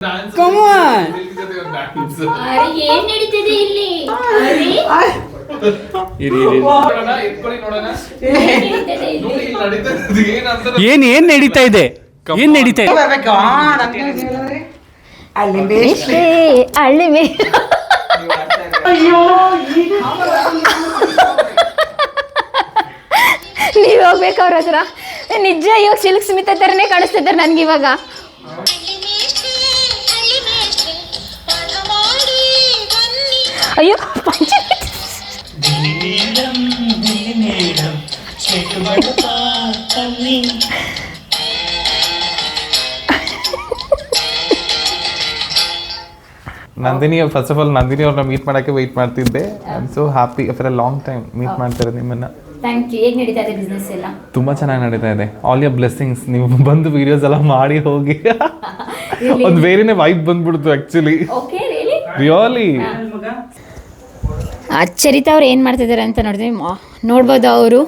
ಏನ್ ನಡೀತಿದೆ ಇಲ್ಲಿ? ಏನ್ ನಡೀತಾ ಇದೆ? ಏನ್ ನಡೀತಾ ಇದೆ? ಹಳ್ಳಿ ನೀವ್ ಹೋಗ್ಬೇಕು ಅವ್ರ ಹತ್ರ. ನಿಜ ಇವಾಗ ಸಿಲ್ಕ್ ಸ್ಮಿತಾ ತರನೇ ಕಾಣಿಸ್ತಿದ್ದಾರೆ ನನ್ಗೆ ಇವಾಗ. ಅಯ್ಯೋ Nandini, first of all Nandini ಅವ್ರನ್ನ ಮೀಟ್ ಮಾಡಕ್ಕೆ ವೆಯ್ಟ್ ಮಾಡ್ತಿದ್ದೆ. I am so happy after a long time meet ಮಾಡ್ತಾರೆ ನಿಮ್ಮನ್ನ. Thank you. ಹೇಗೆ ನಡೀತಾ ಇದೆ ಬಿಸ್ನೆಸ್ ಎಲ್ಲ? ತುಂಬಾ ಚೆನ್ನಾಗಿ ನಡೀತಾ ಇದೆ. All your blessings. ನೀವು ಬಂದು ವಿಡಿಯೋಸ್ ಎಲ್ಲ ಮಾಡಿ ಹೋಗಿ ಒಂದು ಬೇರೆನೇ ವೈಬ್ ಬಂದ್ಬಿಡ್ತು actually. Okay really really. Charitha ಅವ್ರು ಏನು ಮಾಡ್ತಿದ್ದಾರೆ ಅಂತ ನೋಡ್ಬೋದು. ಅವರು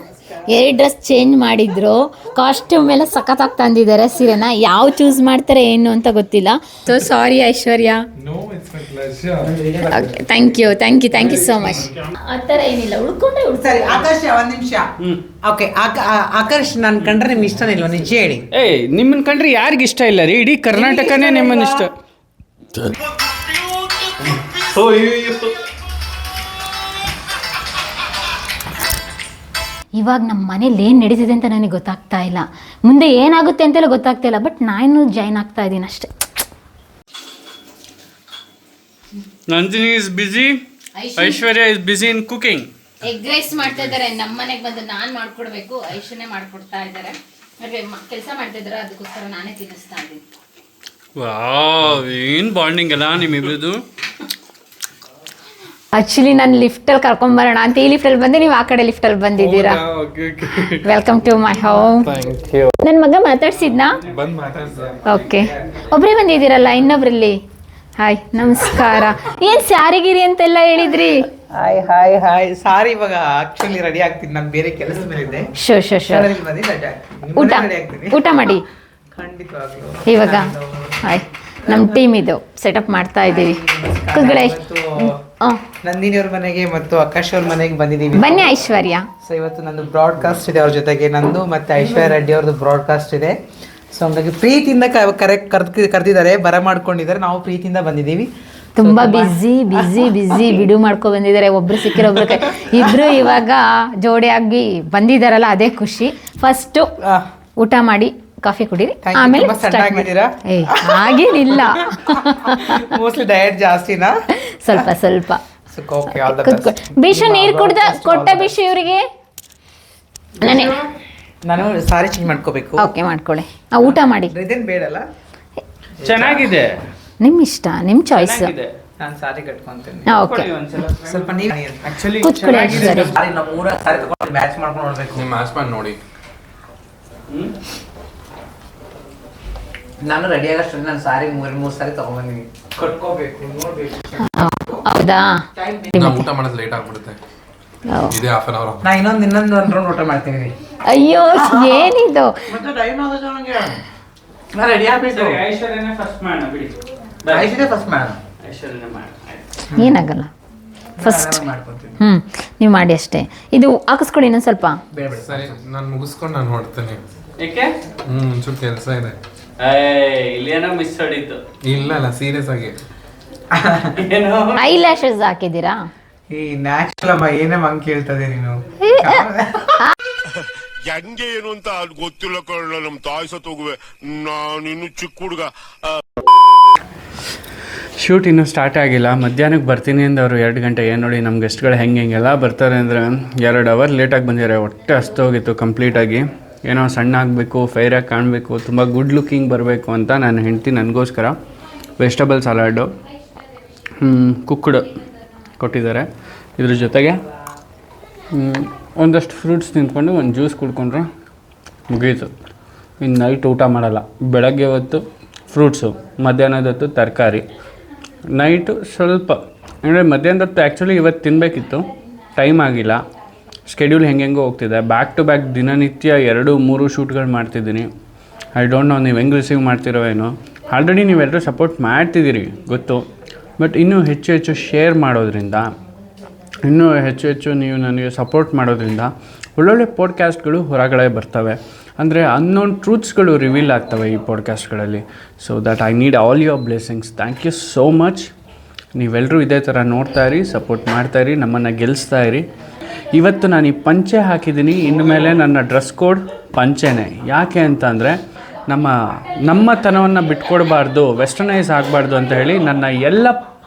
2 ಡ್ರೆಸ್ ಚೇಂಜ್ ಮಾಡಿದ್ರು. ಕಾಸ್ಟ್ಯೂಮ್ ಎಲ್ಲ ಸಖತ್ತಾಗಿ ತಂದಿದ್ದಾರೆ. ಸೀರೆನ ಯಾವ ಚೂಸ್ ಮಾಡ್ತಾರೆ ಏನು ಅಂತ ಗೊತ್ತಿಲ್ಲ. So sorry Aishwarya. Thank you so much. ಆ ಥರ ಏನಿಲ್ಲ, ಉಳ್ಕೊಂಡ್ರೆ ಸರಿ. ಆಕಾಶ್ ಒಂದು ನಿಮಿಷ. ಓಕೆ ಆಕಾಶ್, ನಾನು ಕಂಡ್ರೆ ನಿಮ್ಗೆ ಇಷ್ಟನೇ ಇಲ್ವಾ? ನಿಜ ಹೇಳಿ. ನಿಮ್ಮನ್ನ ಕಂಡ್ರೆ ಯಾರಿಗ ಇಷ್ಟ ಇಲ್ಲ ರೀ? ಇಡೀ ಕರ್ನಾಟಕನೇ ನಿಮ್ಮನ್ನ ಇಷ್ಟ. ಇವಾಗ ನಮ್ಮ ಮನೇಲಿ ಏನು ನಡೀತಿದೆ ಅಂತ ನನಗೆ ಗೊತ್ತಾಗ್ತಾ ಇಲ್ಲ. ಮುಂದೆ ಏನಾಗುತ್ತೆ ಅಂತೆಲ್ಲ ಗೊತ್ತಾಗ್ತಾ ಇಲ್ಲ. ಬಟ್ ನಾನು ಜಾಯ್ನ್ ಆಗ್ತಾ ಇದ್ದೀನಿ ಅಷ್ಟೇ. Nandini is busy, Aishwarya is busy in cooking. Egg rice ಮಾಡ್ತಾ ಇದ್ದಾರೆ. ನಮ್ಮ ಮನೆಗೆ ಬಂದು ನಾನು ಮಾಡ್ಕೊಡ್ಬೇಕು, ಐಶ್ವರ್ಯ ಮಾಡ್ಕೊಡ್ತಾ ಇದ್ದಾರೆ. ಕೆಲಸ ಮಾಡ್ತಾ ಇದ್ದಾರೆ, ಅದಕ್ಕೋಸ್ಕರ ನಾನೇ ತಿನ್ನಿಸ್ತಾ ಇದ್ದೀನಿ. ವಾವ್, ಏನು ಬಾಂಡಿಂಗ್ ಅಲ್ಲ ನಿಮ್ಮಿಬ್ರದ್ದು. ಆಕ್ಚುಲಿ ನಾನು ಲಿಫ್ಟಲ್ಲಿ ಕರ್ಕೊಂಬರೋಣ ಅಂತ ಈ ಲಿಫ್ಟಲ್ಲಿ ಬಂದೆ, ನೀವು ಆ ಕಡೆ ಲಿಫ್ಟಲ್ಲಿ ಬಂದಿದ್ದೀರಾ. Welcome to my home. ನನ್ನ ಮಗ ಮಾತಾಡ್ಸಿದ್ನಾ? ಓಕೆ, ಒಬ್ಬರೇ ಬಂದಿದ್ದೀರಲ್ಲ, ಇನ್ನೊಬ್ರಲ್ಲಿ. ಹಾಯ್, ನಮಸ್ಕಾರ. ಏನು ಸ್ಯಾರಿಗಿರಿ ಅಂತೆಲ್ಲ ಹೇಳಿದ್ರಿ? ಹಾಯ್. ಸಾರಿ, ಇವಾಗ ಆಕ್ಚುಲಿ ರೆಡಿ ಆಗ್ತೀನಿ. ನಾನು ಬೇರೆ ಕೆಲಸ ಮೇಲೆ ಇದ್ದೆ. ಊಟ ಮಾಡಿ. ಖಂಡಿತವಾಗ್ಲೂ ಇವಾಗ ಹಾಯ್, ನಮ್ಮ ಟೀಮ್ ಇದು ಸೆಟಪ್ ಮಾಡ್ತಾ ಇದ್ದೀವಿ. ಕುಗ್ಳೆ ನಂದಿನಿ ಅವ್ರ ಮನೆಗೆ ಮತ್ತು ಆಕಾಶ್ ಅವ್ರ ಮನೆಗೆ ಬಂದಿದ್ದೀವಿ. ಬನ್ನಿ ಐಶ್ವರ್ಯ. ಸೊ ಇವತ್ತು ನಂದು ಬ್ರಾಡ್ಕಾಸ್ಟ್ ಇದೆ ಅವ್ರ ಜೊತೆಗೆ. ನಂದು ಮತ್ತೆ ಐಶ್ವರ್ಯ ರೆಡ್ಡಿ ಅವ್ರದ್ದು ಬ್ರಾಡ್ಕಾಸ್ಟ್ ಇದೆ. ಸೊ ಹಂಗಾಗಿ ಪ್ರೀತಿಯಿಂದ ಕರೆದಿದ್ದಾರೆ, ಬರ ಮಾಡ್ಕೊಂಡಿದ್ದಾರೆ. ನಾವು ಪ್ರೀತಿಯಿಂದ ಬಂದಿದ್ದೀವಿ. ತುಂಬಾ ಬಿಸಿ ವಿಡಿಯೋ ಮಾಡ್ಕೊ ಬಂದಿದ್ದಾರೆ. ಒಬ್ರು ಸಿಕ್ಕಿರೋ ಇಬ್ರು ಇವಾಗ ಜೋಡಿಯಾಗಿ ಬಂದಿದ್ದಾರಲ್ಲ, ಅದೇ ಖುಷಿ. ಫಸ್ಟ್ ಊಟ ಮಾಡಿ ಕಾಫಿ ಕುಡೀರಿ, ಆಮೇಲೆ ಹಾಗೇನಿಲ್ಲ. ಮೋಸ್ಟ್ಲಿ ಡಯಟ್ ಜಾಸ್ತಿನಾ? ಸ್ವಲ್ಪ. ಬಿಶು ನೀರು ಕೊಟ್ಟ ಬಿಶು ಇವರಿಗೆ. ನಾನು ಸಾರಿ ಚೇಂಜ್ ಮಾಡ್ಕೋಬೇಕು. ಓಕೆ, ಮಾಡ್ಕೊಳ್ಳಿ. ಊಟ ಮಾಡಿ. ಇದೇನು ಬೇಡಲ್ಲ, ಚೆನ್ನಾಗಿದೆ, ನಿಮ್ ಇಷ್ಟ, ನಿಮ್ ಚಾಯ್ಸ್. ನಾನು ಸಾರಿ ಕಟ್ಕೊಂತೀನಿ. ಓಕೆ, ಸ್ವಲ್ಪ ನೀವು ಆಕ್ಚುಲಿ ಕೂತ್ಕೊಳ್ಳಿ ಐಶ್ವರ್ಯ. ನಮ್ಮ ಮೂರ ಸಾರಿ ತಗೊಂಡು ಮ್ಯಾಚ್ ಮಾಡ್ಕೊಂಡು ನೋಡ್ಬೇಕು. ನೀವು ಮ್ಯಾಚ್ ಮಾಡಿ ನೋಡಿ. ನಾನು ರೆಡಿ ಆಗಷ್ಟು ನಾನು ಸಾರಿ ಮೂರು ಸಾರಿ ತಗೊಂಡ್ಬಂದಿನಿ, ಕಟ್ಕೋಬೇಕು, ನೋಡ್ಬೇಕು. ಹೌದಾ? ಊಟ ಮಾಡೋದು ಲೇಟ್ ಆಗ್ಬಿಡುತ್ತೆ. ಇದೇ ಹಾಫ್ ಅನ್ ಅವರ್. ನಾ ಇನ್ನೊಂದು ರೌಂಡ್ ಊಟ ಮಾಡ್ತೀನಿ. ಅಯ್ಯೋ, ಏನಿದು? ಮತ್ತೆ ಟೈಮ್ ಆಗೋದು ನನಗೆ. ನಾ ರೆಡಿ ಆಗ್ಬೇಕು. ಐಶ್ವರ್ಯನೇ ಫಸ್ಟ್ ಮಾಡೋಣ ಬಿಡಿ. ಐಶ್ವರ್ಯ ಫಸ್ಟ್ ಮಾಡೋಣ. ಐಶ್ವರ್ಯನೇ ಮಾಡೋಣ. ಏನಾಗಲ್ಲ, ಫಸ್ಟ್ ಮಾಡ್ಕೊತೀನಿ. ನೀವು ಮಾಡಿ ಅಷ್ಟೇ. ಇದು ಹಾಕಿಸ್ಕೊಡಿ ಇನ್ನೊಂದು ಸ್ವಲ್ಪ. ಬೇಡ ಸರಿ, ನಾನು ಮುಗಿಸ್ಕೊಂಡು ನಾನು ಹೊಡ್ತೇನೆ. ಏಕೆ? ಒಂಚೂರು ಕೆಲಸ ಇದೆ. ಇಲ್ಲೇನೋ ಮಿಸ್ ಹೊಡಿತು. ಇಲ್ಲ ಸೀರಿಯಸ್ ಆಗಿ. ಐ ಲ್ಯಾಶಸ್ ಹಾಕಿದ್ದೀರಾ? ಈ ನ್ಯಾಚುರಲ್ ಅಮ್ಮ ಏನೇ ಮಂಗ್ ಕೇಳ್ತದೆ ನೀನು. ಹೆಂಗೆ ಏನು ಅಂತ ಗೊತ್ತಿಲ್ಲ ಕಣ. ನಮ್ ತಾಯಿ ಸತ್ತೋಗುವೆ, ನಾನಿನ್ನು ಚಿಕ್ಕ ಹುಡುಗ. ಶೂಟ್ ಇನ್ನೂ ಸ್ಟಾರ್ಟ್ ಆಗಿಲ್ಲ. ಮಧ್ಯಾಹ್ನಕ್ಕೆ ಬರ್ತೀನಿ ಅಂದವರು 2 ಗಂಟೆ. ಏನು ನೋಡಿ ನಮ್ಮ ಗೆಸ್ಟ್ಗಳು ಹೆಂಗೆಲ್ಲ ಬರ್ತಾರೆ ಅಂದರೆ 2 ಅವರ್ ಲೇಟಾಗಿ ಬಂದಿದ್ದಾರೆ. ಹೊಟ್ಟೆ ಹಸ್ತೋಗಿತ್ತು ಕಂಪ್ಲೀಟಾಗಿ. ಏನೋ ಸಣ್ಣ ಆಗಬೇಕು, ಫೈರಾಗಿ ಕಾಣಬೇಕು, ತುಂಬ ಗುಡ್ ಲುಕ್ಕಿಂಗ್ ಬರಬೇಕು ಅಂತ ನನ್ನ ಹೆಂಡತಿ ನನಗೋಸ್ಕರ ವೆಜಿಟಬಲ್ ಸಲಾಡು ಕುಕ್ಡ್ ಕೊಟ್ಟಿದ್ದಾರೆ. ಇದ್ರ ಜೊತೆಗೆ ಒಂದಷ್ಟು ಫ್ರೂಟ್ಸ್ ತಿಂದ್ಕೊಂಡು ಒಂದು ಜ್ಯೂಸ್ ಕುಡ್ಕೊಂಡ್ರೆ ಮುಗೀತು. ಇನ್ನು ನೈಟ್ ಊಟ ಮಾಡಲ್ಲ. ಬೆಳಗ್ಗೆ ಹೊತ್ತು ಫ್ರೂಟ್ಸು, ಮಧ್ಯಾಹ್ನದ ಹೊತ್ತು ತರಕಾರಿ, ನೈಟು ಸ್ವಲ್ಪ ಅಂದರೆ ಮಧ್ಯಾಹ್ನದ ಹೊತ್ತು ಆ್ಯಕ್ಚುಲಿ ಇವತ್ತು ತಿನ್ನಬೇಕಿತ್ತು, ಟೈಮ್ ಆಗಿಲ್ಲ. ಸ್ಕೆಡ್ಯೂಲ್ ಹೆಂಗೆಂಗೋ ಹೋಗ್ತಿದೆ. ಬ್ಯಾಕ್ ಟು ಬ್ಯಾಕ್ ದಿನನಿತ್ಯ 2-3 ಶೂಟ್ಗಳು ಮಾಡ್ತಿದ್ದೀನಿ. ಐ ಡೋಂಟ್ ನೋ ನೀವು ಹೆಂಗೆ ರಿಸೀವ್ ಮಾಡ್ತಿರೋ ಏನೋ. ಆಲ್ರೆಡಿ ನೀವೆಲ್ಲರೂ ಸಪೋರ್ಟ್ ಮಾಡ್ತಿದ್ದೀರಿ ಗೊತ್ತು, ಬಟ್ ಇನ್ನೂ ಹೆಚ್ಚು ಹೆಚ್ಚು ಶೇರ್ ಮಾಡೋದ್ರಿಂದ, ಇನ್ನೂ ಹೆಚ್ಚು ಹೆಚ್ಚು ನೀವು ನನಗೆ ಸಪೋರ್ಟ್ ಮಾಡೋದ್ರಿಂದ ಒಳ್ಳೊಳ್ಳೆ ಪಾಡ್ಕ್ಯಾಸ್ಟ್ಗಳು ಹೊರಗಡೆ ಬರ್ತವೆ. ಅಂದರೆ ಅನ್ನೋನ್ ಟ್ರೂತ್ಸ್ಗಳು ರಿವೀಲ್ ಆಗ್ತವೆ ಈ ಪಾಡ್ಕ್ಯಾಸ್ಟ್ಗಳಲ್ಲಿ. So that I need all your blessings. Thank you so much. ನೀವೆಲ್ಲರೂ ಇದೇ ಥರ ನೋಡ್ತಾಯಿರಿ, ಸಪೋರ್ಟ್ ಮಾಡ್ತಾಯಿರಿ, ನಮ್ಮನ್ನು ಗೆಲ್ಲಿಸ್ತಾಯಿರಿ. ಇವತ್ತು ನಾನು ಈ ಪಂಚೆ ಹಾಕಿದ್ದೀನಿ, ಇನ್ಮೇಲೆ ನನ್ನ ಡ್ರೆಸ್ ಕೋಡ್ ಪಂಚೆನೇ. ಯಾಕೆ ಅಂತ ಅಂದರೆ ನಮ್ಮ ತನವನ್ನು ಬಿಟ್ಕೊಡ್ಬಾರ್ದು, ವೆಸ್ಟರ್ನೈಸ್ ಆಗಬಾರ್ದು ಅಂತ ಹೇಳಿ ನನ್ನ ಎಲ್ಲ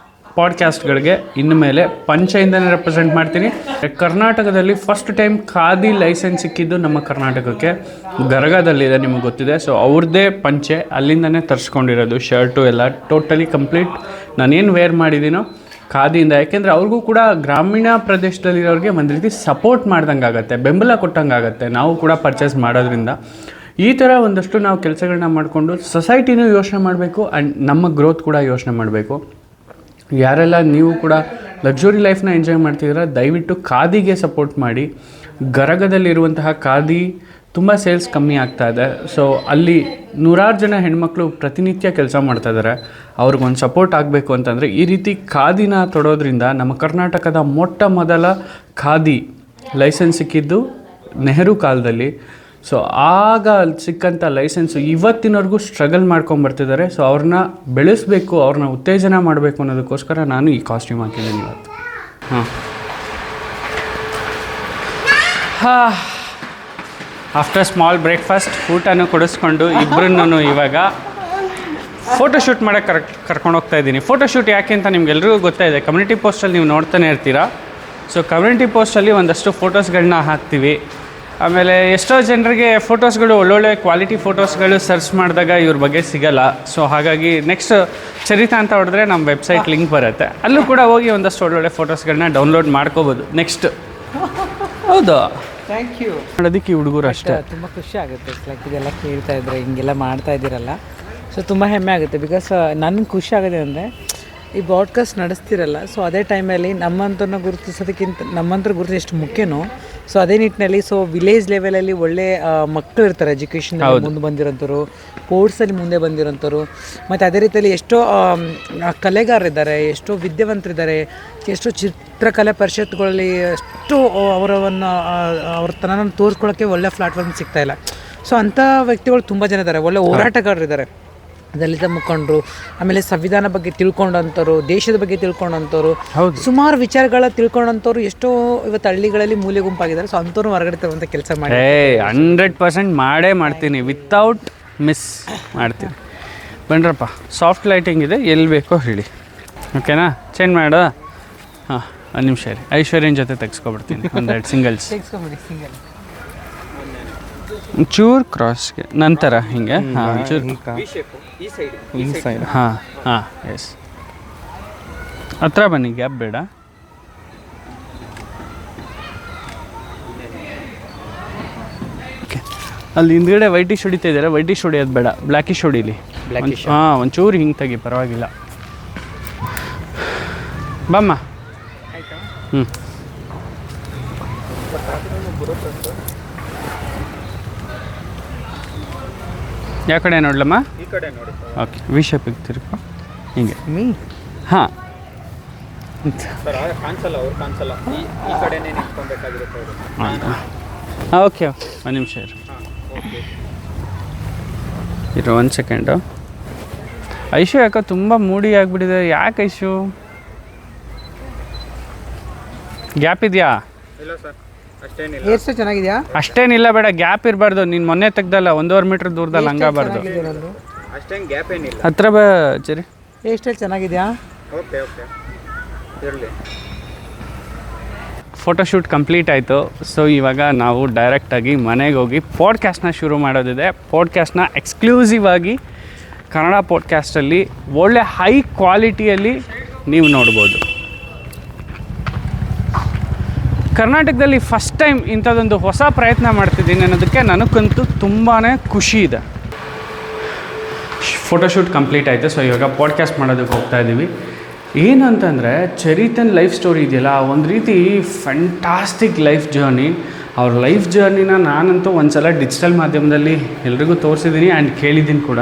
ಪಾಡ್ಕ್ಯಾಸ್ಟ್ಗಳಿಗೆ ಇನ್ಮೇಲೆ ಪಂಚೆಯಿಂದನೇ ರೆಪ್ರೆಸೆಂಟ್ ಮಾಡ್ತೀನಿ. ಕರ್ನಾಟಕದಲ್ಲಿ ಫಸ್ಟ್ ಟೈಮ್ ಖಾದಿ ಲೈಸೆನ್ಸ್ ಸಿಕ್ಕಿದ್ದು ನಮ್ಮ ಕರ್ನಾಟಕಕ್ಕೆ ಗರಗದಲ್ಲಿದೆ, ನಿಮಗೆ ಗೊತ್ತಿದೆ. ಸೊ ಅವ್ರದ್ದೇ ಪಂಚೆ, ಅಲ್ಲಿಂದನೇ ತರಿಸ್ಕೊಂಡಿರೋದು. ಶರ್ಟು ಎಲ್ಲ ಟೋಟಲಿ ಕಂಪ್ಲೀಟ್ ನಾನೇನು ವೇರ್ ಮಾಡಿದ್ದೀನೋ ಖಾದಿಯಿಂದ. ಯಾಕೆಂದರೆ ಅವ್ರಿಗೂ ಕೂಡ ಗ್ರಾಮೀಣ ಪ್ರದೇಶದಲ್ಲಿರೋರಿಗೆ ಒಂದು ರೀತಿ ಸಪೋರ್ಟ್ ಮಾಡ್ದಂಗೆ ಆಗುತ್ತೆ, ಬೆಂಬಲ ಕೊಟ್ಟಂಗೆ ಆಗುತ್ತೆ ನಾವು ಕೂಡ ಪರ್ಚೇಸ್ ಮಾಡೋದ್ರಿಂದ. ಈ ಥರ ಒಂದಷ್ಟು ನಾವು ಕೆಲಸಗಳನ್ನ ಮಾಡಿಕೊಂಡು ಸೊಸೈಟಿನೂ ಯೋಚನೆ ಮಾಡಬೇಕು ಆ್ಯಂಡ್ ನಮ್ಮ ಗ್ರೋತ್ ಕೂಡ ಯೋಚನೆ ಮಾಡಬೇಕು. ಯಾರೆಲ್ಲ ನೀವು ಕೂಡ ಲಕ್ಸುರಿ ಲೈಫ್ನ ಎಂಜಾಯ್ ಮಾಡ್ತಿದ್ದೀರ, ದಯವಿಟ್ಟು ಖಾದಿಗೆ ಸಪೋರ್ಟ್ ಮಾಡಿ. ಗರಗದಲ್ಲಿರುವಂತಹ ಖಾದಿ ತುಂಬ ಸೇಲ್ಸ್ ಕಮ್ಮಿ ಆಗ್ತಾ ಇದೆ. ಸೊ ಅಲ್ಲಿ ನೂರಾರು ಜನ ಹೆಣ್ಮಕ್ಳು ಪ್ರತಿನಿತ್ಯ ಕೆಲಸ ಮಾಡ್ತಾಯಿದ್ದಾರೆ. ಅವ್ರಿಗೊಂದು ಸಪೋರ್ಟ್ ಆಗಬೇಕು ಅಂತಂದರೆ ಈ ರೀತಿ ಖಾದಿನ ತೊಡೋದ್ರಿಂದ ನಮ್ಮ ಕರ್ನಾಟಕದ ಮೊಟ್ಟ ಮೊದಲ ಖಾದಿ ಲೈಸೆನ್ಸ್ ಸಿಕ್ಕಿದ್ದು ನೆಹರು ಕಾಲದಲ್ಲಿ. ಸೊ ಆಗ ಸಿಕ್ಕಂಥ ಲೈಸೆನ್ಸು ಇವತ್ತಿನವರೆಗೂ ಸ್ಟ್ರಗಲ್ ಮಾಡ್ಕೊಂಬರ್ತಿದ್ದಾರೆ. ಸೊ ಅವ್ರನ್ನ ಬೆಳೆಸಬೇಕು, ಅವ್ರನ್ನ ಉತ್ತೇಜನ ಮಾಡಬೇಕು ಅನ್ನೋದಕ್ಕೋಸ್ಕರ ನಾನು ಈ ಕಾಸ್ಟ್ಯೂಮ್ ಹಾಕಿದ್ದೀನಿ ಇವತ್ತು. ಆಫ್ಟರ್ ಸ್ಮಾಲ್ ಬ್ರೇಕ್ಫಾಸ್ಟ್ ಊಟನೂ ಕೊಡಿಸ್ಕೊಂಡು ಇಬ್ಬರನ್ನೂ ಇವಾಗ ಫೋಟೋಶೂಟ್ ಮಾಡೋಕ್ಕೆ ಕರ್ಕೊಂಡು ಹೋಗ್ತಾ ಇದ್ದೀನಿ. ಫೋಟೋಶೂಟ್ ಯಾಕೆ ಅಂತ ನಿಮ್ಗೆಲ್ರಿಗೂ ಗೊತ್ತಾಯಿದೆ, ಕಮ್ಯುನಿಟಿ ಪೋಸ್ಟಲ್ಲಿ ನೀವು ನೋಡ್ತಾನೆ ಇರ್ತೀರ. ಸೊ ಕಮ್ಯುನಿಟಿ ಪೋಸ್ಟಲ್ಲಿ ಒಂದಷ್ಟು ಫೋಟೋಸ್ಗಳನ್ನ ಹಾಕ್ತೀವಿ. ಆಮೇಲೆ ಎಷ್ಟೋ ಜನರಿಗೆ ಫೋಟೋಸ್ಗಳು ಒಳ್ಳೊಳ್ಳೆ ಕ್ವಾಲಿಟಿ ಫೋಟೋಸ್ಗಳು ಸರ್ಚ್ ಮಾಡಿದಾಗ ಇವ್ರ ಬಗ್ಗೆ ಸಿಗಲ್ಲ. ಸೊ ಹಾಗಾಗಿ ನೆಕ್ಸ್ಟ್ ಚರಿತಾ ಅಂತ ಹೊಡೆದ್ರೆ ನಮ್ಮ ವೆಬ್ಸೈಟ್ ಲಿಂಕ್ ಬರುತ್ತೆ, ಅಲ್ಲೂ ಕೂಡ ಹೋಗಿ ಒಂದಷ್ಟು ಒಳ್ಳೊಳ್ಳೆ ಫೋಟೋಸ್ಗಳನ್ನ ಡೌನ್ಲೋಡ್ ಮಾಡ್ಕೋಬೋದು. ನೆಕ್ಸ್ಟ್ ಹೌದು, ಥ್ಯಾಂಕ್ ಯು. ನೋಡೋದಕ್ಕೆ ಈ ಹುಡುಗರು ಅಷ್ಟೇ. ತುಂಬ ಖುಷಿ ಆಗುತ್ತೆ. ಲೈಕ್ ಇದೆಲ್ಲ ಕೇಳ್ತಾ ಇದ್ರೆ, ಹಿಂಗೆಲ್ಲ ಮಾಡ್ತಾ ಇದ್ದೀರಲ್ಲ, ಸೊ ತುಂಬ ಹೆಮ್ಮೆ ಆಗುತ್ತೆ. ಬಿಕಾಸ್ ನನಗೆ ಖುಷಿ ಆಗಿದೆ ಅಂದರೆ ಈ ಬ್ರಾಡ್ಕಾಸ್ಟ್ ನಡೆಸ್ತಿರಲ್ಲ, ಸೊ ಅದೇ ಟೈಮಲ್ಲಿ ನಮ್ಮಂಥವ್ರನ್ನ ಗುರುತಿಸೋದಕ್ಕಿಂತ ನಮ್ಮಂಥವ್ರು ಗುರುತಿಸಿ ಎಷ್ಟು ಮುಖ್ಯನೋ, ಸೊ ಅದೇ ನಿಟ್ಟಿನಲ್ಲಿ ಸೊ ವಿಲೇಜ್ ಲೆವೆಲಲ್ಲಿ ಒಳ್ಳೆ ಮಕ್ಕಳು ಇರ್ತಾರೆ, ಎಜುಕೇಷನ್ ಮುಂದೆ ಬಂದಿರೋಂಥವ್ರು, ಸ್ಪೋರ್ಟ್ಸಲ್ಲಿ ಮುಂದೆ ಬಂದಿರೋಂಥವ್ರು, ಮತ್ತು ಅದೇ ರೀತಿಯಲ್ಲಿ ಎಷ್ಟೋ ಕಲೆಗಾರರಿದ್ದಾರೆ, ಎಷ್ಟೋ ವಿದ್ಯಾವಂತರಿದ್ದಾರೆ, ಎಷ್ಟೋ ಚಿತ್ರಕಲೆ ಪರಿಷತ್ಗಳಲ್ಲಿ ಎಷ್ಟೋ ಅವ್ರ ತನನ ತೋರಿಸ್ಕೊಳ್ಳೋಕ್ಕೆ ಒಳ್ಳೆ ಪ್ಲಾಟ್ಫಾರ್ಮ್ ಸಿಗ್ತಾಯಿಲ್ಲ. ಸೊ ಅಂಥ ವ್ಯಕ್ತಿಗಳು ತುಂಬ ಜನ ಇದ್ದಾರೆ, ಒಳ್ಳೆ ಹೋರಾಟಗಾರರಿದ್ದಾರೆ, ದಲಿತ ಮುಖಂಡರು, ಆಮೇಲೆ ಸಂವಿಧಾನ ಬಗ್ಗೆ ತಿಳ್ಕೊಂಡಂಥವ್ರು, ದೇಶದ ಬಗ್ಗೆ ತಿಳ್ಕೊಂಡಂಥವ್ರು, ಸುಮಾರು ವಿಚಾರಗಳ ತಿಳ್ಕೊಂಡಂಥವ್ರು ಎಷ್ಟೋ ಇವತ್ತು ಹಳ್ಳಿಗಳಲ್ಲಿ ಮೂಲೆ ಗುಂಪಾಗಿದ್ದಾರೆ. ಸೊ ಅಂಥವ್ರು ಹೊರಗಡೆ ತರುವಂಥ ಕೆಲಸ ಮಾಡಿ 100% ಮಾಡೇ ಮಾಡ್ತೀನಿ, ವಿತೌಟ್ ಮಿಸ್ ಮಾಡ್ತೀನಿ. ಬನ್ರಪ್ಪ, ಸಾಫ್ಟ್ ಲೈಟಿಂಗ್ ಇದೆ, ಎಲ್ಲಿ ಬೇಕೋ ಹೇಳಿ, ಓಕೆನಾ? ಚೇಂಜ್ ಮಾಡು. ಹಾಂ, ಒಂದು ನಿಮಿಷ ರೀ, ಐಶ್ವರ್ಯನ ಜೊತೆ ತೆಗೆಸ್ಕೊಬಿಡ್ತೀನಿ ಒಂದೆರಡು ಸಿಂಗಲ್ಸ್. ಚೂರು ಕ್ರಾಸ್ಗೆ ನಂತರ ಹಿಂಗೆ. ಹಾಂ, ಚೂರು ಹಾಂ ಹಾಂ, ಎಸ್. ಹತ್ರ ಬನ್ನಿ, ಗ್ಯಾಪ್ ಬೇಡ. ಓಕೆ, ಅಲ್ಲಿ ಹಿಂದ್ಗಡೆ ವೈಟಿಶ್ ಹೊಡಿತಾ ಇದ್ದಾರೆ, ವೈಟಿಶ್ ಹೊಡಿಯೋದು ಬೇಡ, ಬ್ಲ್ಯಾಕಿಶ್ ಹೊಡೀಲಿ. ಹಾಂ, ಒಂಚೂರು ಹಿಂಗೆ ತೆಗಿ, ಪರವಾಗಿಲ್ಲ. ಬಮ್ಮ. ಹ್ಞೂ, ಯಾವ ಕಡೆ ನೋಡ್ಲಮ್ಮ? ಈ ಕಡೆ ನೋಡಿ. ಓಕೆ, ವಿ ಶೇಪಿಗೆ ತಿರ್ಕೊ, ಹಿಂಗೆ. ಹಾಂ, ಓಕೆ, ಒಂದು ನಿಮಿಷ ಇರು, ಒಂದು ಸೆಕೆಂಡು. ಐಶು ಯಾಕೋ ತುಂಬ ಮೂಡಿ ಆಗಿಬಿಟ್ಟಿದೆ, ಯಾಕೆ ಐಶು? ಗ್ಯಾಪ್ ಇದೆಯಾ? ಎಷ್ಟು ಚೆನ್ನಾಗಿದೆಯಾ? ಅಷ್ಟೇನಿಲ್ಲ, ಬೇಡ, ಗ್ಯಾಪ್ ಇರಬಾರ್ದು. ನೀನು ಮೊನ್ನೆ ತೆಗ್ದಲ್ಲ 1.5 ಮೀಟ್ರ್ ದೂರದಲ್ಲಿ ಹಂಗಾಗಬಾರ್ದು. ಅಷ್ಟೇನು ಗ್ಯಾಪ್ ಏನಿಲ್ಲ. ಹತ್ರ ಬಾ ಚರಿ. ಎಷ್ಟೆಲ್ಲ ಚೆನ್ನಾಗಿದೆಯಾ? ಓಕೆ ಓಕೆ, ಇರಲಿ. ಫೋಟೋಶೂಟ್ ಕಂಪ್ಲೀಟ್ ಆಯಿತು. ಸೊ ಇವಾಗ ನಾವು ಡೈರೆಕ್ಟಾಗಿ ಮನೆಗೆ ಹೋಗಿ ಪಾಡ್ಕ್ಯಾಸ್ಟ್ನ ಶುರು ಮಾಡೋದಿದೆ. ಪಾಡ್ಕ್ಯಾಸ್ಟ್ನ ಎಕ್ಸ್ಕ್ಲೂಸಿವ್ ಆಗಿ ಕನ್ನಡ ಪಾಡ್ಕ್ಯಾಸ್ಟಲ್ಲಿ ಒಳ್ಳೆ ಹೈ ಕ್ವಾಲಿಟಿಯಲ್ಲಿ ನೀವು ನೋಡ್ಬೋದು. ಕರ್ನಾಟಕದಲ್ಲಿ ಫಸ್ಟ್ ಟೈಮ್ ಇಂಥದ್ದೊಂದು ಹೊಸ ಪ್ರಯತ್ನ ಮಾಡ್ತಿದ್ದೀನಿ ಅನ್ನೋದಕ್ಕೆ ನನಗಂತೂ ತುಂಬಾ ಖುಷಿ ಇದೆ. ಫೋಟೋಶೂಟ್ ಕಂಪ್ಲೀಟ್ ಆಯಿತು. ಸೊ ಇವಾಗ ಪಾಡ್ಕ್ಯಾಸ್ಟ್ ಮಾಡೋದಕ್ಕೆ ಹೋಗ್ತಾ ಇದ್ದೀವಿ. ಏನು ಅಂತಂದರೆ ಚರಿತನ್ ಲೈಫ್ ಸ್ಟೋರಿ ಇದೆಯಲ್ಲ, ಒಂದು ರೀತಿ ಫ್ಯಾಂಟಾಸ್ಟಿಕ್ ಲೈಫ್ ಜರ್ನಿ. ಅವ್ರ ಲೈಫ್ ಜರ್ನಿನ ನಾನಂತೂ ಒಂದು ಸಲ ಡಿಜಿಟಲ್ ಮಾಧ್ಯಮದಲ್ಲಿ ಎಲ್ರಿಗೂ ತೋರಿಸಿದ್ದೀನಿ ಆ್ಯಂಡ್ ಕೇಳಿದ್ದೀನಿ ಕೂಡ.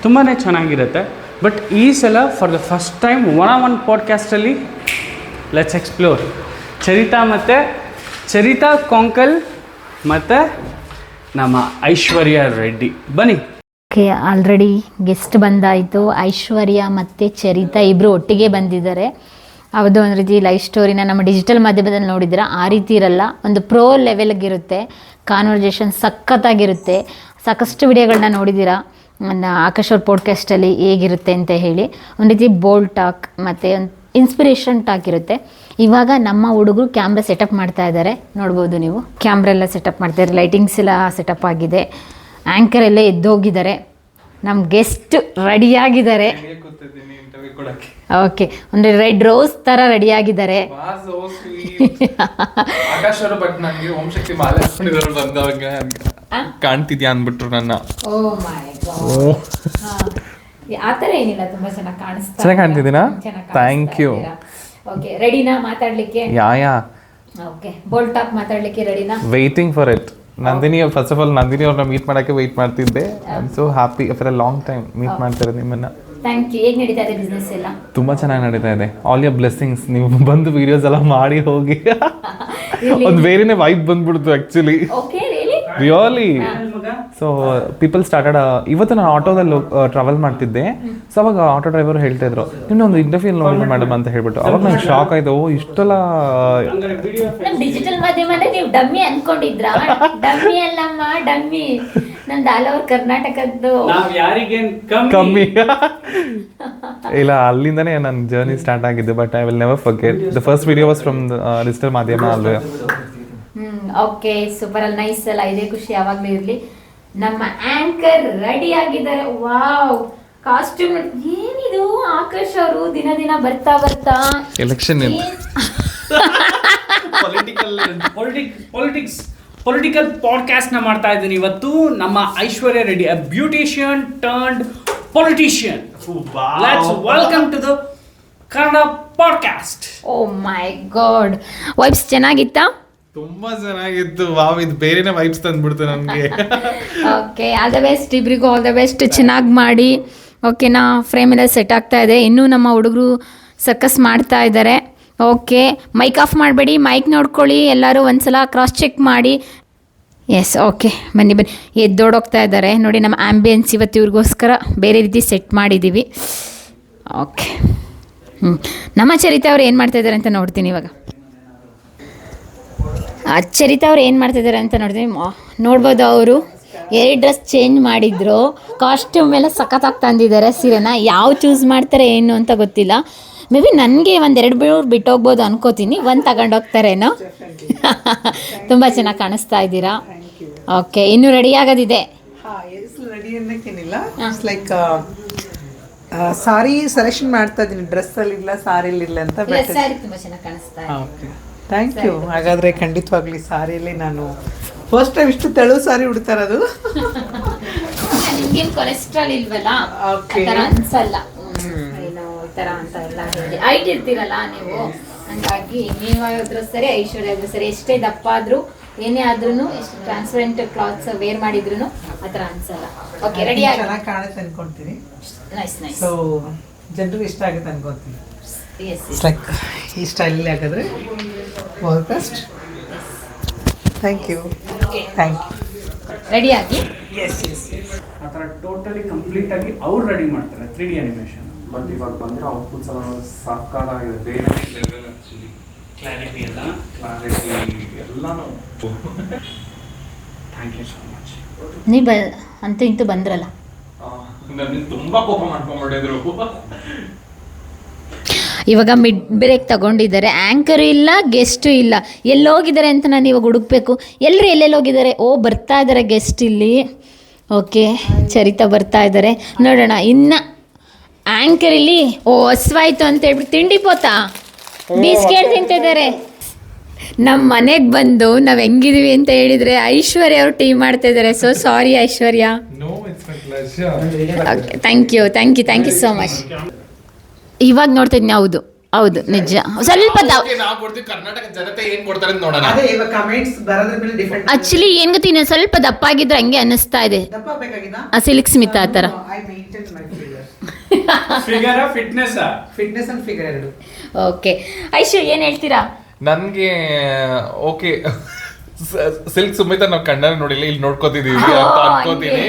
ತುಂಬಾ ಚೆನ್ನಾಗಿರುತ್ತೆ. ಬಟ್ ಈ ಸಲ for the first time one ಪಾಡ್ಕಾಸ್ಟಲ್ಲಿ ಲೆಟ್ಸ್ ಎಕ್ಸ್ಪ್ಲೋರ್ ಚರಿತಾ ಕೊಂಕಲ್ ಮತ್ತು ನಮ್ಮ ಐಶ್ವರ್ಯ ರೆಡ್ಡಿ. ಬನ್ನಿ. ಓಕೆ, ಆಲ್ರೆಡಿ ಗೆಸ್ಟ್ ಬಂದಾಯಿತು. ಐಶ್ವರ್ಯ ಮತ್ತು ಚರಿತಾ ಇಬ್ಬರು ಒಟ್ಟಿಗೆ ಬಂದಿದ್ದಾರೆ. ಅದು ಒಂದು ರೀತಿ ಲೈಫ್ ಸ್ಟೋರಿನ ನಮ್ಮ ಡಿಜಿಟಲ್ ಮಾಧ್ಯಮದಲ್ಲಿ ನೋಡಿದ್ರೆ ಆ ರೀತಿ ಇರಲ್ಲ, ಒಂದು ಪ್ರೋ ಲೆವೆಲ್ಗಿರುತ್ತೆ. ಕಾನ್ವರ್ಜೇಷನ್ ಸಖತ್ತಾಗಿರುತ್ತೆ. ಸಾಕಷ್ಟು ವಿಡಿಯೋಗಳನ್ನ ನೋಡಿದ್ದೀರಾ ನನ್ನ ಆಕಾಶ್ ಅವ್ರ ಪಾಡ್ಕಾಸ್ಟಲ್ಲಿ ಹೇಗಿರುತ್ತೆ ಅಂತ ಹೇಳಿ. ಒಂದು ರೀತಿ ಬೋಲ್ಡ್ ಟಾಕ್ ಮತ್ತು ಒಂದು ಇನ್ಸ್ಪಿರೇಷನ್ ಟಾಕ್ ಇರುತ್ತೆ. ಇವಾಗ ನಮ್ಮ ಹುಡುಗರು ಕ್ಯಾಮ್ರಾ ಸೆಟಪ್ ಮಾಡ್ತಾ ಇದ್ದಾರೆ, ನೋಡ್ಬೋದು ನೀವು. ಕ್ಯಾಮ್ರಾ ಎಲ್ಲ ಸೆಟಪ್ ಮಾಡ್ತಾಯಿದ್ದಾರೆ, ಲೈಟಿಂಗ್ಸ್ ಎಲ್ಲ ಸೆಟಪ್ ಆಗಿದೆ, ಆ್ಯಂಕರ್ ಎಲ್ಲ ಎದ್ದೋಗಿದ್ದಾರೆ, ನಮ್ಮ ಗೆಸ್ಟ್ ರೆಡಿಯಾಗಿದ್ದಾರೆ. ಓಕೆ, ಒಂದು ರೆಡ್ ರೋಸ್ ಥರ ರೆಡಿಯಾಗಿದ್ದಾರೆ. ಕಾಣ್ತಿದ್ಯಾ ಅಂದ್ಬಿಟ್ರು ನನ್ನ. ಆ ಥರ ಏನಿಲ್ಲ, ತುಂಬ ಚೆನ್ನಾಗಿ ಕಾಣಿಸ್ತಾ. ಚೆನ್ನಾಗಿ ಕಾಣ್ತಿದ್ದೀನಾ? Thank you. ಓಕೆ, ರೆಡಿನಾ ಮಾತಾಡಲಿಕ್ಕೆ? ಯಾ ಓಕೆ, ಬೋಲ್ಡ್ ಟಾಕ್ ಮಾತಾಡಲಿಕ್ಕೆ ರೆಡಿನಾ? Waiting for it. Nandini, first of all Nandini ಅವ್ರನ್ನ ಮೀಟ್ ಮಾಡೋಕ್ಕೆ ವೆಯ್ಟ್ ಮಾಡ್ತಿದ್ದೆ. I am so happy after a long time meet ಮಾಡ್ತಿರೋದು ನಿಮ್ಮನ್ನು. Thank you. ಹೇಗೆ ನಡೀತಾ ಇದೆ ಬಿಸ್ನೆಸ್ ಎಲ್ಲ? ತುಂಬ ಚೆನ್ನಾಗಿ ನಡೀತಾ ಇದೆ. All your blessings. ನೀವು ಬಂದು ವೀಡಿಯೋಸ್ ಎಲ್ಲ ಮಾಡಿ ಹೋಗಿ ಒಂದು ಬೇರೆನೇ ವೈಬ್ ಬಂದ್ಬಿಡ್ತು actually, okay, really. So people started. ಇವತ್ತು ನಾನು ಆಟೋದಲ್ಲಿ ಟ್ರಾವೆಲ್ ಮಾಡ್ತಿದ್ದೆ. ಸೊ ಅವಾಗ ಆಟೋ ಡ್ರೈವರ್ ಹೇಳ್ತಾ ಇದ್ರು, ಇನ್ನೊಂದು ಇಂಟರ್ವ್ಯೂ ನೋಡಿ ಮೇಡಮ್ ಅಂತ ಹೇಳ್ಬಿಟ್ಟು. ಅವಾಗ ನಂಗೆ ಶಾಕ್ ಆಯ್ತು. ಓ, ಇಷ್ಟೆಲ್ಲ ಡಿಜಿಟಲ್ ಮಾಧ್ಯಮದಲ್ಲಿ ನೀವು ಡಮ್ಮಿ ಅನ್ಕೊಂಡಿದ್ರಾ? ಡಮ್ಮಿ ಅಲ್ಲಮ್ಮ, ಡಮ್ಮಿ. ನಮ್ದು ಆಲ್ ಓವರ್ ಕರ್ನಾಟಕದ್ದು ಕಮ್ಮಿ ಇಲ್ಲ. ಅಲ್ಲಿಂದನೇ ನನ್ನ ಜರ್ನಿ ಸ್ಟಾರ್ಟ್ ಆಗಿದ್ದು. But I will never forget the first video was from digital ಮಾಧ್ಯಮ ಅಲ್ವೇ. Okay, super. ಅಲ್ಲಿ ನೈಸ್ ಅಲ್ಲ, ಇದೇ ಖುಷಿ ಯಾವಾಗಲೂ ಇರಲಿ. ನಮ್ಮ ಆಂಕರ್ ರೆಡಿ ಆಗಿದ್ದಾರೆ. ವಾವ್, ಕಾಸ್ಟ್ಯೂಮ್ ಏನಿದು? ಆಕಾಶ್ ಅವರು ದಿನ ದಿನ ಬರ್ತಾ ಎಲೆಕ್ಷನ್ ಪೊಲಿಟಿಕಲ್ ಪಾಡ್ಕಾಸ್ಟ್ನ ಮಾಡ್ತಾ ಇದ್ದೀನಿ ಇವತ್ತು. ನಮ್ಮ Aishwarya Reddy, a beautician turned politician. Let's welcome to the Kannada podcast. Oh my God, vibes ಚೆನ್ನಾಗಿತ್ತಾ? ತುಂಬಾ ಚೆನ್ನಾಗಿತ್ತು. ವಾವ್, ಇದು ಬೇರೆನೇ ವೈಬ್ಸ್ ತಂದ್ಬಿಡ್ತು ನನಗೆ. ಓಕೆ, ಆಲ್ ದ ಬೆಸ್ಟ್ ಇಬ್ರಿಗೂ, ಆಲ್ ದ ಬೆಸ್ಟ್. ಚೆನ್ನಾಗಿ ಮಾಡಿ. ಓಕೆನಾ? ಫ್ರೇಮ್ ಎಲ್ಲ ಸೆಟ್ ಆಗ್ತಾ ಇದೆ. ಇನ್ನೂ ನಮ್ಮ ಹುಡುಗರು ಸರ್ಕಸ್ ಮಾಡ್ತಾ ಇದ್ದಾರೆ. ಓಕೆ, ಮೈಕ್ ಆಫ್ ಮಾಡಬೇಡಿ, ಮೈಕ್ ನೋಡ್ಕೊಳ್ಳಿ ಎಲ್ಲರೂ, ಒಂದ್ಸಲ ಕ್ರಾಸ್ ಚೆಕ್ ಮಾಡಿ. ಎಸ್, ಓಕೆ, ಬನ್ನಿ ಎದ್ದೋಡೋಗ್ತಾ ಇದ್ದಾರೆ ನೋಡಿ. ನಮ್ಮ ಆ್ಯಂಬಿಯನ್ಸ್ ಇವತ್ತು ಇವ್ರಿಗೋಸ್ಕರ ಬೇರೆ ರೀತಿ ಸೆಟ್ ಮಾಡಿದ್ದೀವಿ. ಓಕೆ, ನಮ್ಮ ಚರಿತಾ ಅವ್ರು ಏನು ಮಾಡ್ತಾಯಿದ್ದಾರೆ ಅಂತ ನೋಡ್ತೀನಿ ಇವಾಗ. ಚರಿತಾ ಅವ್ರು ಏನು ಮಾಡ್ತಿದ್ದಾರೆ ಅಂತ ನೋಡ್ಬೋದು. ಅವರು 2 ಡ್ರೆಸ್ ಚೇಂಜ್ ಮಾಡಿದ್ರು, ಕಾಸ್ಟ್ಯೂಮ್ ಎಲ್ಲ ಸಖತ್ತಾಗಿ ತಂದಿದ್ದಾರೆ. ಸೀರೆನ ಯಾವ ಚೂಸ್ ಮಾಡ್ತಾರೆ ಏನು ಅಂತ ಗೊತ್ತಿಲ್ಲ. ಮೇ ಬಿ ನನಗೆ 1-2 ಬಿಟ್ಟೋಗ್ಬೋದು ಅನ್ಕೋತೀನಿ, 1 ತಗೊಂಡೋಗ್ತಾರೇನೋ. ತುಂಬ ಚೆನ್ನಾಗಿ ಕಾಣಿಸ್ತಾ ಇದ್ದೀರಾ. ಓಕೆ, ಇನ್ನೂ ರೆಡಿ ಆಗೋದಿದೆ. ರೆಡಿ ಅನ್ನೋಕ್ಕೇನಿಲ್ಲ, ಲೈಕ್ ಸಾರಿ ಸೆಲೆಕ್ಷನ್ ಮಾಡ್ತಾ ಇದ್ದೀನಿ. ಡ್ರೆಸ್ಸಲ್ಲಿಲ್ಲ, ಸಾರಿಲಿಲ್ಲ ಅಂತ. ಸ್ಯಾರಿ ತುಂಬ ಚೆನ್ನಾಗಿ ಕಾಣಿಸ್ತಾ ಇದೆ. Okay, thank you. ಹಾಗಾದರೆ ಖಂಡಿತವಾಗ್ಲಿ ಸಾರಿಯಲ್ಲಿ ನಾನು ಫಸ್ಟ್ ಟೈಮ್ ಇಷ್ಟು ತೆಳು ಸಾರಿ ಉಡ್ತಾ ಇರೋದು. ನಿಮ್ಗೇನು ಕೊಲೆಸ್ಟ್ರಾಲ್ ಇಲ್ವಲ್ಲ, ಓಕೆ, ಅನ್ಸಲ್ಲ. ಏನು ಈ ಥರ ಅಂತ ಎಲ್ಲ ಹೇಳಿ ಹೈಟ್ ಇರ್ತೀರಲ್ಲ ನೀವು, ಹಂಗಾಗಿ ನೀವಾದ್ರೂ ಸರಿ, ಐಶ್ವರ್ಯ ಆದ್ರೂ ಸರಿ, ಎಷ್ಟೇ ದಪ್ಪ ಆದ್ರೂ ಏನೇ ಆದ್ರೂ, ಎಷ್ಟು ಟ್ರಾನ್ಸ್ಪರೆಂಟ್ ಕ್ಲಾತ್ಸ್ ವೇರ್ ಮಾಡಿದ್ರು ಆ ಥರ ಅನ್ಸಲ್ಲ. ಓಕೆ, ರೆಡಿ ಆಗಿ ಚೆನ್ನಾಗಿ ಕಾಣುತ್ತೆ ಅನ್ಕೊಂತೀನಿ. Nice nice. ಸೊ ಜನರಿಗೆ ಇಷ್ಟ ಆಗುತ್ತೆ ಅನ್ಕೊಂತೀನಿ. ಎಸ್, ಲೈಕ್ ಈ ಸ್ಟೈಲಲ್ಲಿ ಹಾಕಿದ್ರೆ all best. Thank you. Thank you. Ready ಆಗಿ. Yes yes. ಆ ಥರ ಟೋಟಲಿ ಕಂಪ್ಲೀಟಾಗಿ ಅವ್ರು ರೆಡಿ ಮಾಡ್ತಾರೆ 3D ಅನಿಮೇಷನ್. ಬಟ್ ಇವಾಗ ಬಂದರೆ ಔಟ್ಪುಟ್ಸ್ ಎಲ್ಲ ಸಾಕಾಗಿದೆ. ಬೇರೆ ಲೆವೆಲ್ ಆ್ಯಕ್ಚುಲಿ. ಕ್ಲಾರಿಟಿ ಎಲ್ಲ, ಕ್ಲಾರಿಟಿ ಎಲ್ಲನೂ. Thank you so much. ನೀವು ಅಂತೂ ಇಂತೂ ಬಂದ್ರಲ್ಲ. ನನಗೆ ತುಂಬ ಕೋಪ ಮಾಡ್ಕೊಂಡ್ಬಿಟ್ಟಿದ್ರು. ಇವಾಗ ಮಿಡ್ ಬ್ರೇಕ್ ತಗೊಂಡಿದ್ದಾರೆ. ಆ್ಯಂಕರು ಇಲ್ಲ, ಗೆಸ್ಟು ಇಲ್ಲ. ಎಲ್ಲೋಗಿದ್ದಾರೆ ಅಂತ ನಾನು ಇವಾಗ ಹುಡುಕ್ಬೇಕು. ಎಲ್ಲರೂ ಎಲ್ಲೆಲ್ಲೋಗಿದ್ದಾರೆ? ಓ, ಬರ್ತಾ ಇದ್ದಾರೆ ಗೆಸ್ಟ್ ಇಲ್ಲಿ. ಓಕೆ, ಚರಿತಾ ಬರ್ತಾ ಇದ್ದಾರೆ. ನೋಡೋಣ. ಇನ್ನು ಆ್ಯಂಕರ್ ಇಲ್ಲಿ ಓ ಹಸ್ವಾಯ್ತು ಅಂತ ಹೇಳ್ಬಿಟ್ಟು ತಿಂಡಿ ಪೋತಾ ಬಿಸ್ಕೆಟ್ ತಿಂತಿದ್ದಾರೆ. ನಮ್ಮ ಮನೆಗೆ ಬಂದು ನಾವು ಹೆಂಗಿದೀವಿ ಅಂತ ಹೇಳಿದರೆ ಐಶ್ವರ್ಯ ಅವರು ಟೀ ಮಾಡ್ತಾ ಇದ್ದಾರೆ. So sorry Aishwarya. Thank you so much. ಇವಾಗ ನೋಡ್ತಾ ಇದ್ದೀನಿ. ಹೌದು, ಹೌದು ನಿಜ. ಸ್ವಲ್ಪ ಕರ್ನಾಟಕ ಜನತೆ ಏನ್ ಕೊಡ್ತಾರೆ ಅಂತ ನೋಡೋಣ. ಅದೇ ಇವಾಗ ಕಮೆಂಟ್ಸ್ ಬರೋದ್ರ ಮೇಲೆ ಡಿಫೆಂಡ್. ಆಕ್ಚುಲಿ ಏನ್ ಗೊತ್ತೀನಿ, ಸ್ವಲ್ಪ ದಪ್ಪ ಆಗಿದ್ರೆ ಹಂಗೆ ಅನ್ನಿಸ್ತಾ ಇದೆ. ದಪ್ಪ ಬೇಕಾಗಿದ? ಸಿಲ್ಕ್ ಸ್ಮಿತಾ ಆ ಥರ. I maintain my figure fitness and figure ಎರಡು. ಓಕೆ ಐಶು ಏನ್ ಹೇಳ್ತೀರಾ? ನನ್ಗೆ ಓಕೆ ಸಿಲ್ಕ್ ಸುಮಿತ ನಾವು ಕಣ್ಣಾರ ನೋಡಿಲ್ಲ, ಇಲ್ಲಿ ನೋಡ್ಕೋತಿದೀವಿ ಅಂತ ಅನ್ಕೋತೀನಿ.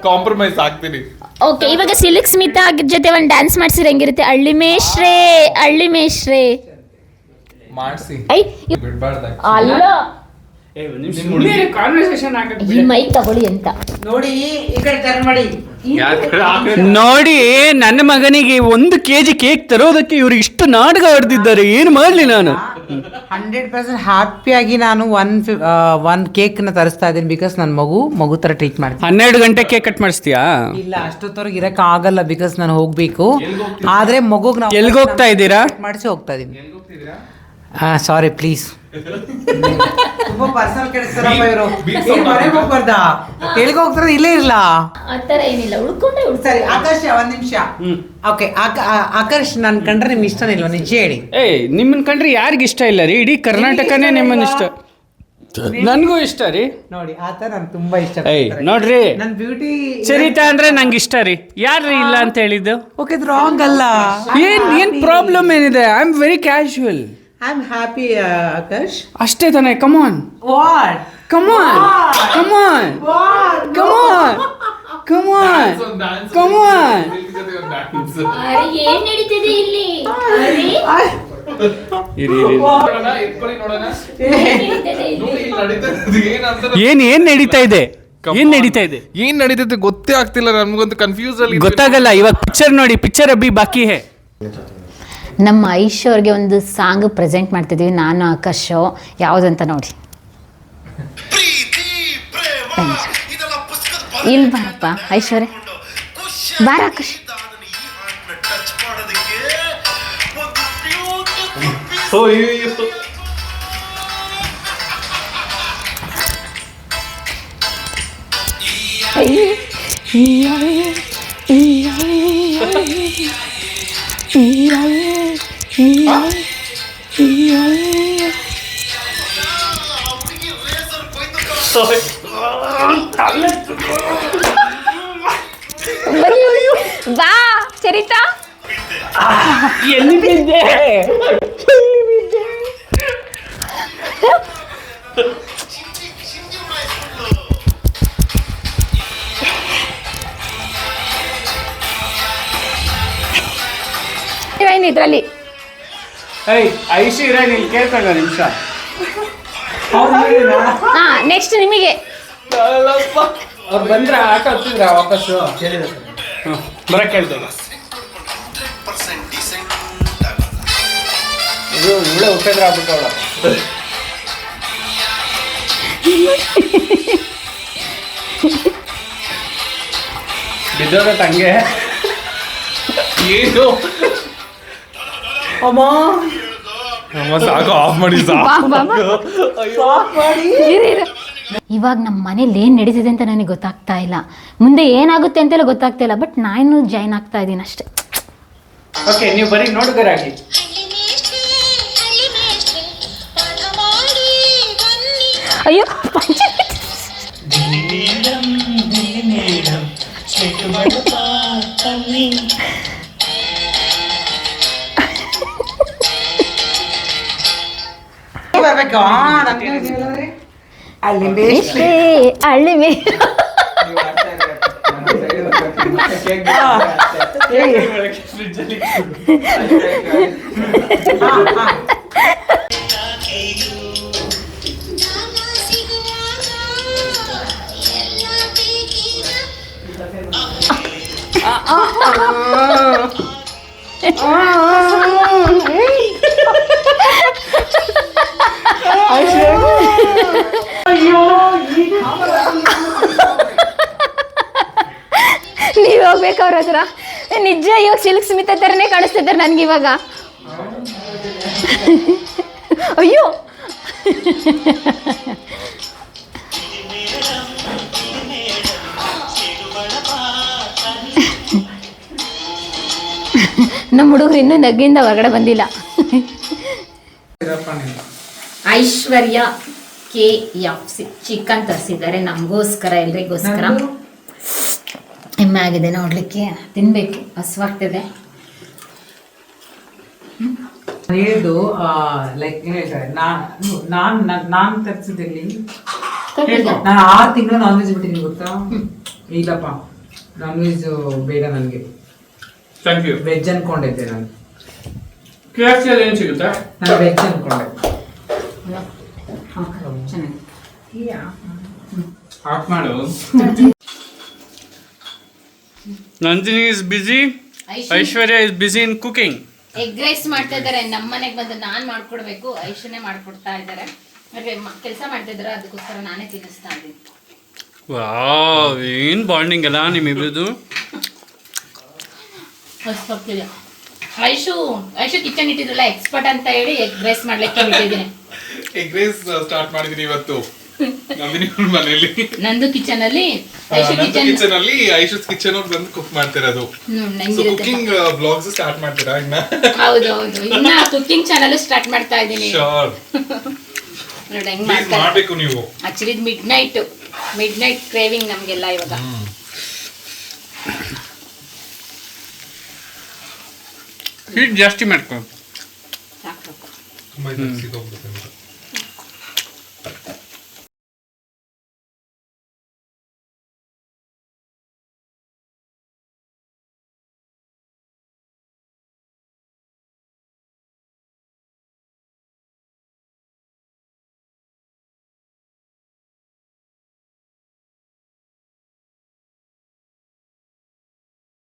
ಕಾಂಪ್ರಮೈಸ್ ಆಗ್ತೀನಿ. ಓಕೆ, ಇವಾಗ ಸಿಲ್ಕ್ ಸ್ಮಿತಾ ಜೊತೆ ಒಂದು ಡ್ಯಾನ್ಸ್ ಮಾಡ್ಸಿದ್ರೆ ಹೆಂಗಿರುತ್ತೆ? ಹಳ್ಳಿ ಮೇಷ್ರೆ ಮಾಡಿಸಿ ಐ ಬಿಡ್ಬಾರ್ದ. ಅಲ್ಲ ಕಾನ್ವರ್ಸೇಷನ್ ಈ ಮೈಕ್ ತಗೊಳ್ಳಿ ಅಂತ ನೋಡಿ ಈ ಕಡೆ ಟರ್ನ್ ಮಾಡಿ. ನೋಡಿ, ನನ್ನ ಮಗನಿಗೆ 1 kg ಕೇಕ್ ತರೋದಕ್ಕೆ ಇವ್ರು ಇಷ್ಟು ನಾಟಕ ಆಡ್ತಿದ್ದಾರೆ. ಏನು ಮಾಡ್ಲಿ ನಾನು? 100% ಹ್ಯಾಪಿಯಾಗಿ ನಾನು ಒನ್ ಕೇಕ್ ನ ತರಿಸ್ತಾ ಇದ್ದೀನಿ. ಬಿಕಾಸ್ ನನ್ನ ಮಗು ತರ ಟ್ರೀಟ್ ಮಾಡ್ತೀನಿ. 12 ಗಂಟೆ ಕೇಕ್ ಕಟ್ ಮಾಡಿಸ್ತೀಯಾ? ಇಲ್ಲ, ಅಷ್ಟೊತ್ತವರೆಗೆ ಇರಕ್ ಆಗಲ್ಲ. ಬಿಕಾಸ್ ನಾನು ಹೋಗ್ಬೇಕು. ಆದ್ರೆ ಮಗುಗ್ ನಾವು ಎಲ್ಗೆ ಹೋಗ್ತಾ ಇದ್ದೀರಾ? ಮಾಡಿಸಿ ಹೋಗ್ತಾ ಇದೀನಿ. Sorry please. ತುಂಬಾ ಪರ್ಸನಲ್ ಕೆಡಿಸ್ತಾರಪ್ಪ ಇವರು. ಮನೆಗೆ ಹೋಗ್ಬಾರ್ದಾ? ಎಲ್ಲಿಗೆ ಹೋಗ್ತಾರೆ? ಇಲ್ಲೇ ಇರಲ್ಲ. ಆ ಥರ ಏನಿಲ್ಲ, ಉಳ್ಕೊಂಡ್ರೆ ಸರಿ ಆಕಾಶ್, ಒಂದ್ ನಿಮಿಷ. ಓಕೆ ಆಕಾಶ್, ನನ್ ಕಂಡ್ರೆ ನಿಮ್ಗೆ ಇಷ್ಟನೇ ಇಲ್ವಾ? ನಿಜ ಹೇಳಿ. ನಿಮ್ಮನ್ ಕಂಡ್ರೆ ಯಾರಿಗ ಇಷ್ಟ ಇಲ್ಲ ರೀ? ಇಡೀ ಕರ್ನಾಟಕನೇ ನಿಮ್ಮನ್ನ ಇಷ್ಟ. ನನ್ಗೂ ಇಷ್ಟ ರೀ. ನೋಡಿ ಆತ ನನ್ಗೆ ತುಂಬಾ ಇಷ್ಟ. ನೋಡ್ರಿ, ನನ್ ಬ್ಯೂಟಿ ಚರಿತಾ ಅಂದ್ರೆ ನಂಗೆ ಇಷ್ಟ ರೀ. ಯಾರ್ರಿ ಇಲ್ಲ ಅಂತ ಹೇಳಿದ್ದು? ಓಕೆ, ರಾಂಗ್ ಅಲ್ಲ. ಏನ್ ಪ್ರಾಬ್ಲಮ್ ಏನಿದೆ? I am very casual. I am happy Akash. ಅಷ್ಟೇ ತಾನೆ? Come on, what? Come on, come on, come on, come on, come on. ಏನ್ ನಡೀತಿದೆ ಇಲ್ಲಿ? ಏನ್ ನಡೀತಾ ಇದೆ? ಏನ್ ನಡೀತಾ ಇದೆ? ಏನ್ ನಡೀತೈತೆ ಗೊತ್ತೇ ಆಗ್ತಿಲ್ಲ ನಮ್ಗಂತೂ. ಕನ್ಫ್ಯೂಸ್ ಅಲ್ಲಿ ಗೊತ್ತಾಗಲ್ಲ. ಇವಾಗ ಪಿಕ್ಚರ್ ನೋಡಿ, ಪಿಕ್ಚರ್ ಅಬ್ಬಿ ಬಾಕಿ ಹೇ. ನಮ್ಮ ಐಶು ಅವ್ರಿಗೆ ಒಂದು ಸಾಂಗ್ ಪ್ರೆಸೆಂಟ್ ಮಾಡ್ತಿದ್ದೀವಿ, ನಾನು ಆಕಾಶ್. ಯಾವುದಂತ ನೋಡಿ. ಇಲ್ಲಿ ಬಾರಪ್ಪ ಐಶ್ವರ್ಯ, ಬಾರ ಆಕಾಶ್. ಬಾ ಚರಿತಾ. ಎಲ್ಲಿ ಬಿದ್ದೆ? ಇದ್ರಲ್ಲಿ ಐಶಿ ಇರ, ನೀನು ಕೇಳ್ಕೊಳ್ಳ ನಿಮಿಷ. ನೆಕ್ಸ್ಟ್ ನಿಮಗೆ ಅವ್ರು ಬಂದ್ರ ಆಟ ಹತ್ತಿದ್ರ ವಾಪಸ್ಸು ಬರಕ್ ಹೇಳ್ತಾರೆ. ಇದು ಒಳ್ಳೆ ಉಪೇಂದ್ರ ಆಗ್ಬಿಟ್ಟವಳ. ಬಿದ್ದೋಗತ್ತೆ ಹಂಗೆ. ಏನು ಸಾಕು, ಆಫ್ ಮಾಡಿ. ಇವಾಗ ನಮ್ಮ ಮನೇಲಿ ಏನು ನಡೀತಿದೆ ಅಂತ ನನಗೆ ಗೊತ್ತಾಗ್ತಾ ಇಲ್ಲ. ಮುಂದೆ ಏನಾಗುತ್ತೆ ಅಂತೆಲ್ಲ ಗೊತ್ತಾಗ್ತಾ ಇಲ್ಲ. ಬಟ್ ನಾನು ಜಾಯ್ನ್ ಆಗ್ತಾ ಇದ್ದೀನಿ ಅಷ್ಟೇ. ಓಕೆ, ನೀವು ಬರೀ ನೋಡುಗರಾಗಿ. ಅಯ್ಯೋ ಹಳ್ಳಿ ಮೇ ನೀವು ಹೋಗ್ಬೇಕು ಅವ್ರ ಹತ್ರ. ನಿಜ ಇವಾಗ ಸಿಲ್ಕ್ ಸ್ಮಿತಾ ಥರನೇ ಕಾಣಿಸ್ತಿದ್ದಾರೆ ನನಗೆ ಇವಾಗ. ಅಯ್ಯೋ ನಮ್ಮ ಹುಡುಗರು ಇನ್ನೂ ನಗ್ಗಿಂದ ಹೊರಗಡೆ ಬಂದಿಲ್ಲ. ಐಶ್ವರ್ಯ KFC ಚಿಕನ್ ತರಿಸಿದ್ದಾರೆ ನಮಗೋಸ್ಕರ, ಎಲ್ರಿಗೋಸ್ಕರ. ಹೆಮ್ಮೆ ಆಗಿದೆ ನೋಡ್ಲಿಕ್ಕೆ, ತಿನ್ಬೇಕು, ಹಸುವಾಗ್ತಿದೆ. ಹೇಳಿದ್ದು ಲೈಕ್ ಏನು ಹೇಳ್ತಾರೆ, ನಾನು ತರಿಸಿದಲ್ಲಿ ನಾನು 6 ತಿಂಗಳು ನಾನ್ ವೆಜ್ ಬಿಟ್ಟಿದ್ದೀನಿ ಗೊತ್ತಾ. ಇಲ್ಲಪ್ಪ ನಾನ್ ವೆಜ್ ಬೇಡ ನನಗೆ, ಥ್ಯಾಂಕ್ ಯು. ವೆಜ್ ಅನ್ಕೊಂಡಿದ್ದೆ ನಾನು. KFC ಅಲ್ಲಿ ಏನು ಸಿಗುತ್ತೆ? ನಾನು ವೆಜ್ ಅನ್ಕೊಂಡೆ. ಆಫ್ ಮಾಡು. Nandini is busy, Aishwarya is busy in cooking. Egg rice ಮಾಡ್ತಾ ಇದ್ದಾರೆ. ನಮ್ಮ ಮನೆಗೆ ಬಂದು ನಾನು ಮಾಡ್ಕೊಡ್ಬೇಕು, ಐಶ್ವರ್ಯ ಮಾಡ್ಕೊಡ್ತಾ ಇದ್ದಾರೆ. ಕೆಲಸ ಮಾಡ್ತಾ ಇದ್ದಾರೆ, ಅದಕ್ಕೋಸ್ಕರ ನಾನೇ ತಿನ್ನಿಸ್ತಾ ಇದ್ದೀನಿ. ವಾವ್, ಏನ್ ಬಾಂಡಿಂಗ್ ಅಲ್ಲ ನಿಮ್ಮಿಬ್ರದ್ದು. ಐಶು ಕಿಚನ್ ಇಟ್ಟಿದ್ರಲ್ಲ, ಎಕ್ಸ್ಪರ್ಟ್ ಅಂತ ಹೇಳಿ ಎಗ್ ರೈಸ್ ಮಾಡ್ಲಿಕ್ಕೆ ಬಿಟ್ಟಿದ್ದೀನಿ. ಎಗ್ ರೈಸ್ ಸ್ಟಾರ್ಟ್ ಮಾಡಿದೀನಿ ಇವತ್ತು ನಂದಿನಿ ಮನೆಯಲ್ಲಿ. ನಂದು ಕಿಚನ್ ಅಲ್ಲಿ, ಕಿಚನ್ ಅಲ್ಲಿ ಐಶುಸ್ ಕಿಚನ್ ಅವ್ರು ಬಂದು ಕುಕ್ ಮಾಡ್ತಿರೋದು. ಕುಕಿಂಗ್ ಬ್ಲಾಗ್ಸ್ ಸ್ಟಾರ್ಟ್ ಮಾಡ್ತೀರಾ ಇನ್ನ? ಹೌದು ಇನ್ನ ಕುಕಿಂಗ್ ಚಾನಲ್ ಸ್ಟಾರ್ಟ್ ಮಾಡ್ತಾ ಇದ್ದೀನಿ. ಶೋರ್, ನೋಡಿ ಹೆಂಗ್ ಮಾಡ್ಬೇಕು ನೀವು. ಆಕ್ಚುಲಿ ಮಿಡ್ ನೈಟ್ ಕ್ರೇವಿಂಗ್ ನಮ್ಗೆಲ್ಲ ಇವಾಗ. ಹೀಟ್ ಜಾಸ್ತಿ ಮಾಡ್ಕೊ. ತುಂಬಾ ಸಿಗೋಗ್ಬಿಡುತ್ತೆ.